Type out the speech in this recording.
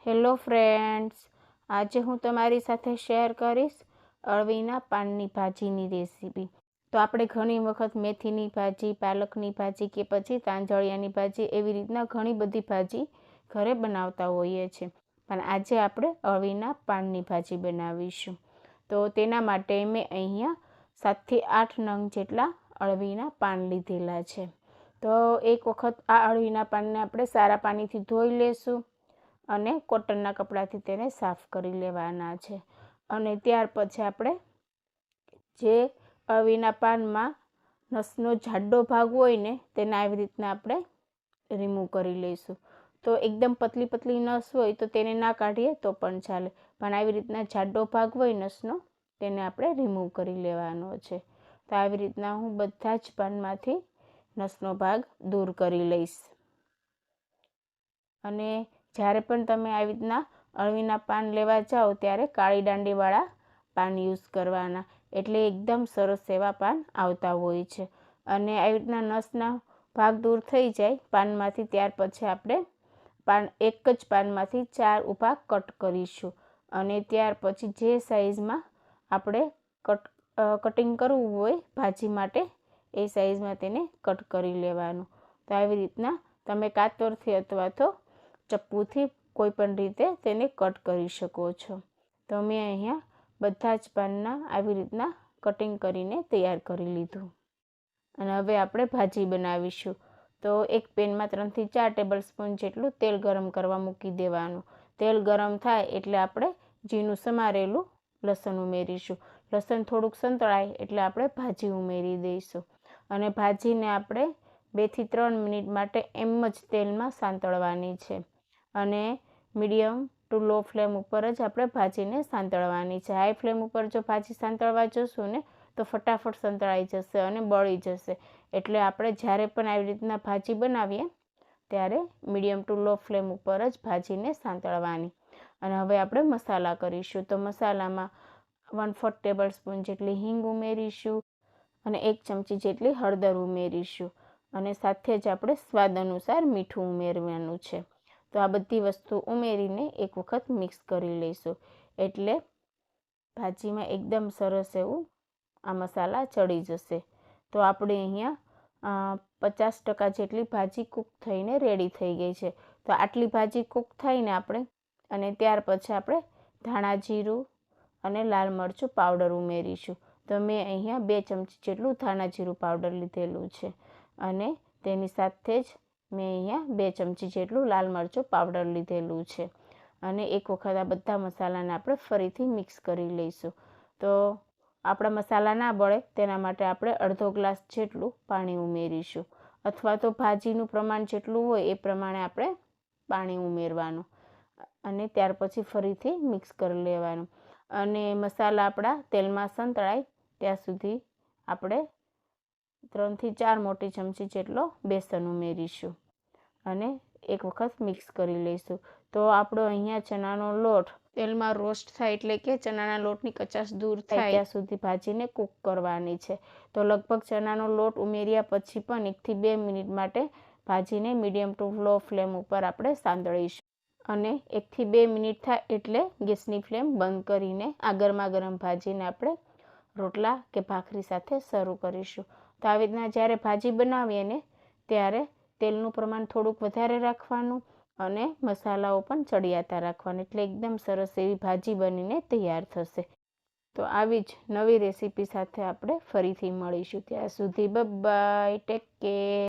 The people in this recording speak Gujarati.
હેલો ફ્રેન્ડ્સ, આજે હું તમારી સાથે શેર કરીશ અળવીના પાનની ભાજીની રેસીપી। તો આપણે ઘણી વખત મેથીની ભાજી, પાલકની ભાજી કે પછી તાંજળિયાની ભાજી એવી રીતના ઘણી બધી ભાજી ઘરે બનાવતા હોઈએ છીએ, પણ આજે આપણે અળવીના પાનની ભાજી બનાવીશું। તો તેના માટે મેં અહીંયા 7 થી 8 નંગ જેટલા અળવીના પાન લીધેલા છે। તો એક વખત આ અળવીના પાનને આપણે સારા પાણીથી ધોઈ લેશું અને કોટનના કપડાથી તેને સાફ કરી લેવાના છે। અને ત્યાર પછી આપણે જે અળવીના પાનમાં નસનો જાડો ભાગ હોય ને તેને આવી રીતના આપણે રિમૂવ કરી લઈશું। તો એકદમ પતલી પતલી નસ હોય તો તેને ના કાઢીએ તો પણ ચાલે, પણ આવી રીતના જાડો ભાગ હોય નસનો તેને આપણે રિમૂવ કરી લેવાનો છે। તો આવી રીતના હું બધા જ પાનમાંથી નસનો ભાગ દૂર કરી લઈશ। અને જ્યારે પણ તમે આવી રીતના અળવીના પાન લેવા જાઓ ત્યારે કાળી દાંડીવાળા પાન યુઝ કરવાના, એટલે એકદમ સરસ એવા પાન આવતા હોય છે। અને આવી રીતના નસના ભાગ દૂર થઈ જાય પાનમાંથી, ત્યાર પછી આપણે એક જ પાનમાંથી 4 ઊભા કટ કરીશું। અને ત્યાર પછી જે સાઈઝમાં આપણે કટિંગ કરવું હોય ભાજી માટે એ સાઈઝમાં તેને કટ કરી લેવાનું। તો આવી રીતના તમે કાતરથી અથવા તો ચપ્પુથી કોઈ પણ રીતે તેને કટ કરી શકો છો। તો મેં અહીંયા બધા જ પાનના આવી રીતના કટિંગ કરીને તૈયાર કરી લીધું। અને હવે આપણે ભાજી બનાવીશું। તો એક પેનમાં 3 થી 4 ટેબલ સ્પૂન જેટલું તેલ ગરમ કરવા મૂકી દેવાનું। તેલ ગરમ થાય એટલે આપણે ઝીણું સમારેલું લસણ ઉમેરીશું। લસણ થોડુંક સંતળાય એટલે આપણે ભાજી ઉમેરી દઈશું। અને ભાજીને આપણે 2 થી 3 મિનિટ માટે એમ જ તેલમાં સાંતળવાની છે। અને મીડિયમ ટુ લો ફ્લેમ ઉપર જ આપણે ભાજીને સાંતળવાની છે। હાઈ ફ્લેમ ઉપર જો ભાજી સાંતળવા જશું ને તો ફટાફટ સંતળાઈ જશે અને બળી જશે। એટલે આપણે જ્યારે પણ આવી રીતના ભાજી બનાવીએ ત્યારે મીડિયમ ટુ લો ફ્લેમ ઉપર જ ભાજીને સાંતળવાની। અને હવે આપણે મસાલા કરીશું। તો મસાલામાં 1/4 ટેબલ સ્પૂન જેટલી હિંગ ઉમેરીશું અને 1 ચમચી જેટલી હળદર ઉમેરીશું। અને સાથે જ આપણે સ્વાદ અનુસાર મીઠું ઉમેરવાનું છે। તો આ બધી વસ્તુ ઉમેરીને એક વખત મિક્સ કરી લઈશું, એટલે ભાજીમાં એકદમ સરસ એવું આ મસાલા ચડી જશે। તો આપણે અહીંયા 50% જેટલી ભાજી કૂક થઈને રેડી થઈ ગઈ છે। તો આટલી ભાજી કૂક થઈને આપણે અને ત્યાર પછી આપણે ધાણા જીરું અને લાલ મરચું પાવડર ઉમેરીશું। તો મેં અહીંયા 2 ચમચી જેટલું ધાણા જીરું પાવડર લીધેલું છે અને તેની સાથે જ મેં અહીંયા 2 ચમચી જેટલું લાલ મરચું પાવડર લીધેલું છે। અને એક વખત આ બધા મસાલાને આપણે ફરીથી મિક્સ કરી લઈશું। તો આપણા મસાલા ના બળે તેના માટે આપણે અડધો ગ્લાસ જેટલું પાણી ઉમેરીશું, અથવા તો ભાજીનું પ્રમાણ જેટલું હોય એ પ્રમાણે આપણે પાણી ઉમેરવાનું। અને ત્યાર પછી ફરીથી મિક્સ કરી લેવાનું। અને મસાલા આપણા તેલમાં સંતળાય ત્યાં સુધી આપણે 3 થી 4 મોટી ચમચી જેટલો બેસન ઉમેરીશું અને એક વખત મિક્સ કરી લઈશું। તો આપણો અહીંયા ચણાનો લોટ તેલમાં રોસ્ટ થાય, એટલે કે ચણાના લોટની કચાશ દૂર થાય ત્યાં સુધી ભાજીને કૂક કરવાની છે। તો લગભગ ચણાનો લોટ ઉમેર્યા પછી પણ 1 થી 2 મિનિટ માટે ભાજીને મીડિયમ ટુ લો ફ્લેમ ઉપર આપણે સાંતળીશું। અને 1 થી 2 મિનિટ થાય એટલે ગેસની ફ્લેમ બંધ કરીને આ ગરમા ગરમ ભાજીને આપણે રોટલા કે ભાખરી સાથે સર્વ કરીશું। તો આવી રીતના જ્યારે ભાજી બનાવીએ ને ત્યારે તેલનું પ્રમાણ થોડુંક વધારે રાખવાનું અને મસાલાઓ પણ ચડિયાતા રાખવાના, એટલે એકદમ સરસ એવી ભાજી બનીને તૈયાર થશે। તો આવી જ નવી રેસીપી સાથે આપણે ફરીથી મળીશું। ત્યાં સુધી બાય બાય, ટેક કેર।